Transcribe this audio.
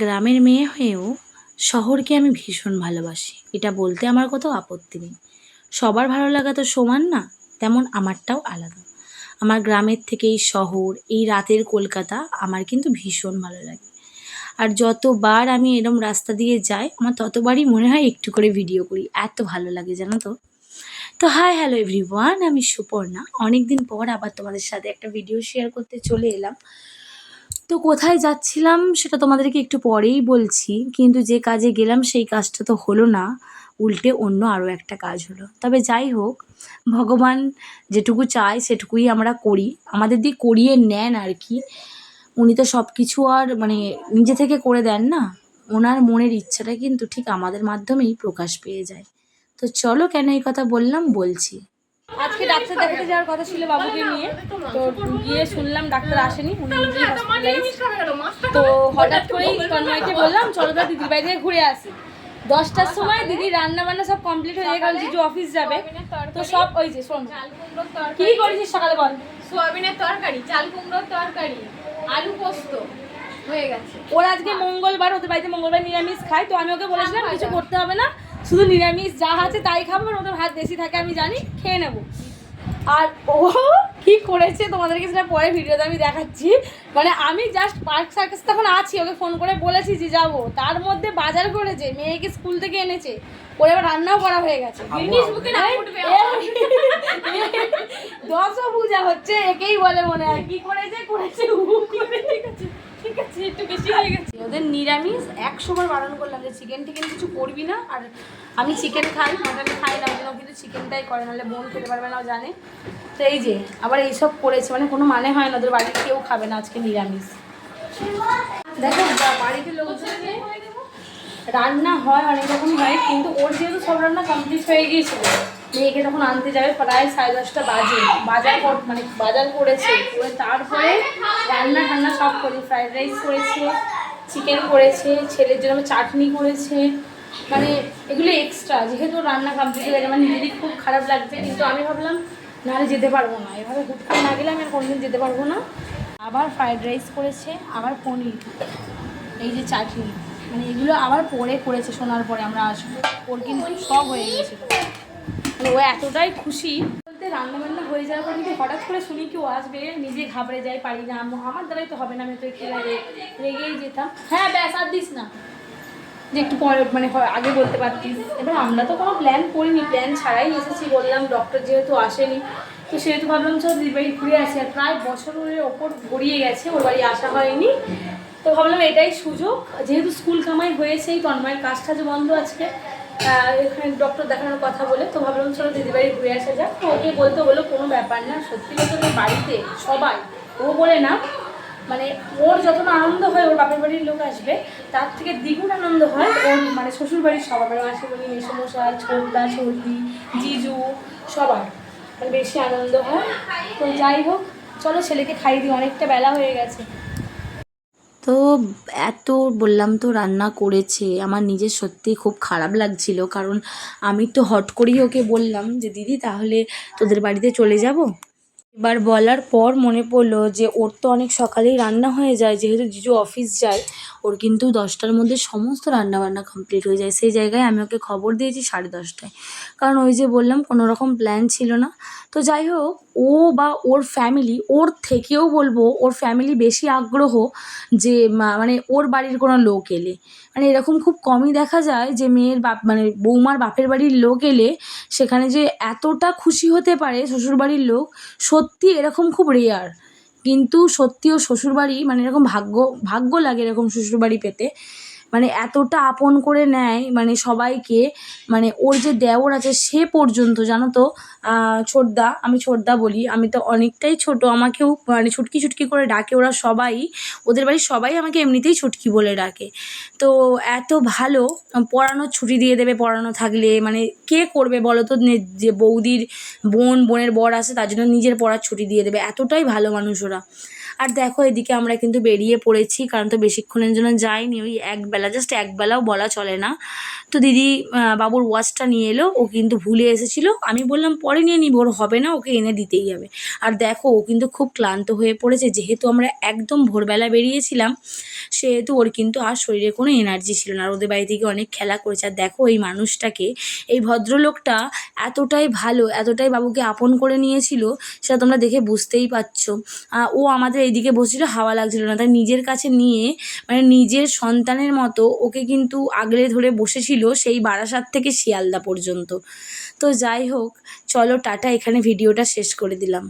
গ্রামের মেয়ে হয়েও শহরকে আমি ভীষণ ভালোবাসি, এটা বলতে আমার কোথাও আপত্তি নেই। সবার ভালো লাগা তো সমান না, তেমন আমারটাও আলাদা। আমার গ্রামের থেকে এই শহর, এই রাতের কলকাতা আমার কিন্তু ভীষণ ভালো লাগে। আর যতবার আমি এরম রাস্তা দিয়ে যাই আমার ততবারই মনে হয় একটু করে ভিডিও করি, এত ভালো লাগে জানো তো। তো হাই হ্যালো এভরিওয়ান, আমি সুপর্ণা। অনেক দিন পর আবার তোমাদের সাথে একটা ভিডিও শেয়ার করতে চলে এলাম। তো কোথায় যাচ্ছিলাম সেটা তোমাদেরকে একটু পরেই বলছি, কিন্তু যে কাজে গেলাম সেই কাজটা তো হলো না, উল্টে অন্য আরও একটা কাজ হলো। তবে যাই হোক, ভগবান যেটুকু চায় সেটুকুই আমরা করি, আমাদের দিয়ে করিয়ে নেন আর কি। উনি তো সব কিছু আর নিজে থেকে করে দেন না, ওনার মনের ইচ্ছাটা কিন্তু ঠিক আমাদের মাধ্যমেই প্রকাশ পেয়ে যায়। তো চলো, কেন এই কথা বললাম বলছি। আজকে ডাক্তার দেখাতে যাওয়ার কথা ছিল বাবুকে নিয়ে, তো গিয়ে শুনলাম ডাক্তার আসেনি, উনি নিজেই হসপিটালাইজ। তো হঠাৎ করেই তন্ময়কে বললাম চলো তো দিদির বাড়ি থেকে ঘুরে আসি। 10টার সময় দিদি রান্না বান্না সব কমপ্লিট হয়ে গেল, জিজু অফিস যাবে। তো সব ওই যে শোন, কি করেছিস সকালে বল? সোয়াবিনের তরকারি, চাল কুমড়োর তরকারি, আলু পোস্ত হয়ে গেছে। ওর আজকে মঙ্গলবার, ওদের বাড়িতে মঙ্গলবার নিরামিষ খায়, তো আমি ওকে বলেছিলাম কিছু করতে হবে না, শুধু নিরামিষ যা আছে তাই খাবো, ওদের ভাত বেশি থাকে আমি জানি, খেয়ে নেবো। আর ও কি করেছে তোমাদেরকে সেটা পরে ভিডিওতে আমি দেখাচ্ছি। আমি জাস্ট পার্ক সার্কাস তখন আছি, ওকে ফোন করে বলেছি যে যাবো, তার মধ্যে বাজার করেছে, মেয়েকে স্কুল থেকে এনেছে, ওর এবার রান্নাও করা হয়ে গেছে। দশও পূজা হচ্ছে, একেই বলে মনে হয় কি করেছে করেছে ঠিক আছে, একটু বেশি হয়ে গেছে। ওদের নিরামিষ 100 বার বারণ করলাম যে চিকেন টিকেন কিছু করবি না, আর আমি চিকেন খাই, মাটন খাই না, ওই জন্য কিন্তু চিকেনটাই করে, নাহলে বোন খেতে পারবে না, ও জানে। তো এই যে আবার এইসব করেছে, কোনো মানে হয় না, ওদের বাড়িতে কেউ খাবে না আজকে নিরামিষ। দেখো বাড়িতে লোকজন রান্না হয় অনেক রকম হয়, কিন্তু ওর যেহেতু সব রান্না কমপ্লিট হয়ে গিয়েছিল, মেয়েকে তখন আনতে যাবে প্রায় 10:30 বাজে, বাজার করেছে, করে তারপরে রান্না ঠান্না সব করে, ফ্রাইড রাইস করেছে, চিকেন করেছে, ছেলের জন্য চাটনি করেছে, এগুলো এক্সট্রা। যেহেতু রান্না কমপ্লিট হয়ে গেছে, আমার নিজেরই খুব খারাপ লাগছে, কিন্তু আমি ভাবলাম নাহলে যেতে পারবো না, এভাবে হুট করে না গেলে আমি আর কোনোদিন যেতে পারবো না। আবার ফ্রাইড রাইস করেছে, আবার পনির, এই যে চাটনি, এগুলো আবার পরে করেছে, শোনার পরে আমরা আসবো, ওর কিন্তু সব হয়ে গেছিলো। ও এতটাই খুশি বলতে, রান্নাবান্না হয়ে যাওয়ার পর কিন্তু হঠাৎ করে শুনি কি ও আসবে, নিজে ঘাবড়ে যায়, পারি না, আমার দ্বারাই তো হবে না, আমি তো একটু রেগেই যেতাম। হ্যাঁ ব্যাস, আর দিস না, যে একটু পরে আগে বলতে পারতিস। এবার আমরা তো কোনো প্ল্যান করিনি, প্ল্যান ছাড়াই এসেছি, বললাম ডক্টর যেহেতু আসেনি, তো সেহেতু ভাবলাম চল দিদির বাড়ি ঘুরে আসি। আর প্রায় বছরের ওপর গড়িয়ে গেছে ওর বাড়ি আসা হয়নি, তো ভাবলাম এটাই সুযোগ, যেহেতু স্কুল কামাই হয়েছে, এই তন্ময়ের কাজ টাজ বন্ধ আজকে, এখানে ডক্টর দেখানোর কথা বলে, তো ভাবলাম চলো দিদির বাড়ি ঘুরে আসা যাক। তো ওকে বলতে বলো কোনো ব্যাপার না, সত্যি বলতে বাড়িতে সবাই, ও বলে না, ওর যতটা আনন্দ হয় ওর বাপের বাড়ির লোক আসবে, তার থেকে দ্বিগুণ আনন্দ হয় ওর শ্বশুর বাড়ির সবার, মাসিমণি, মেসমশাই, ছোটদা, ছোটদি, জিজু, সবার বেশি আনন্দ হয়। তো যাই হোক, চলো ছেলেকে খাইয়ে দিই, অনেকটা বেলা হয়ে গেছে। তো এত বললাম তো রান্না করেছে, আমার নিজের সত্যিই খুব খারাপ লাগছিল, কারণ আমি তো হট করেই ওকে বললাম যে দিদি তাহলে তোদের বাড়িতে চলে যাব। এবার বলার পর মনে পড়লো যে ওর তো অনেক সকালেই রান্না হয়ে যায়, যেহেতু জিজু অফিস যায়, ওর কিন্তু 10টার মধ্যে সমস্ত রান্নাবান্না কমপ্লিট হয়ে যায়। সেই জায়গায় আমি ওকে খবর দিয়েছি 10:30টায়, কারণ ওই যে বললাম কোনো রকম প্ল্যান ছিল না। তো যাই হোক, ও বা ওর ফ্যামিলি, ওর থেকেও বলবো ওর ফ্যামিলি বেশি আগ্রহ যে ওর বাড়ির কোনো লোক এলে, এরকম খুব কমই দেখা যায় যে মেয়ের বাপ বৌমার বাপের বাড়ির লোক এলে সেখানে যে এতটা খুশি হতে পারে শ্বশুরবাড়ির লোক, সত্যি এরকম খুব রেয়ার। কিন্তু সত্যি ও শ্বশুরবাড়ি এরকম ভাগ্য লাগে এরকম শ্বশুরবাড়ি পেতে, এতটা আপন করে নেয় সবাইকে। ওর যে দেওর আছে সে পর্যন্ত, জানো তো, ছোটদা, আমি ছোটদা বলি, আমি তো অনেকটাই ছোট, আমাকেও ছুটকি ছুটকি করে ডাকে ওরা সবাই, ওদের বাড়ির সবাই আমাকে এমনিতেই ছুটকি বলে ডাকে। তো এত ভালো, পড়ানোর ছুটি দিয়ে দেবে, পড়ানো থাকলে কে করবে বলো তো, যে বৌদির বোনের বর আসে তার জন্য নিজের পড়ার ছুটি দিয়ে দেবে, এতটাই ভালো মানুষ ওরা। আর দেখো এদিকে আমরা কিন্তু বেরিয়ে পড়েছি, কারণ তো বেশিক্ষণের জন্য যাইনি, ওই একবেলা, জাস্ট একবেলাও বলা চলে না। তো দিদি বাবুর ওয়াচটা নিয়ে এলো, ও কিন্তু ভুলে এসেছিলো। আমি বললাম পরে নিয়ে নিব, ওর হবে না, ওকে এনে দিতেই হবে। আর দেখো ও কিন্তু খুব ক্লান্ত হয়ে পড়েছে, যেহেতু আমরা একদম ভোরবেলা বেরিয়েছিলাম সেহেতু ওর কিন্তু আর শরীরে কোনো এনার্জি ছিল না। আর ওদের বাড়ি থেকে অনেক খেলা করেছে। আর দেখো এই মানুষটাকে, এই ভদ্রলোকটা এতটাই ভালো, এতটাই বাবুকে আপন করে নিয়েছিল, সেটা তোমরা দেখে বুঝতেই পারছো। ও আমাদের এইদিকে বসেছিল, হাওয়া লাগছিল না, তাই নিজের কাছে নিয়ে মানে নিজের সন্তানের মতো ওকে কিন্তু আগলে ধরে বসেছিল, সেই বারাসাত থেকে শিয়ালদা পর্যন্ত। তো যাই হোক, চলো টাটা, এখানে ভিডিওটা শেষ করে দিলাম।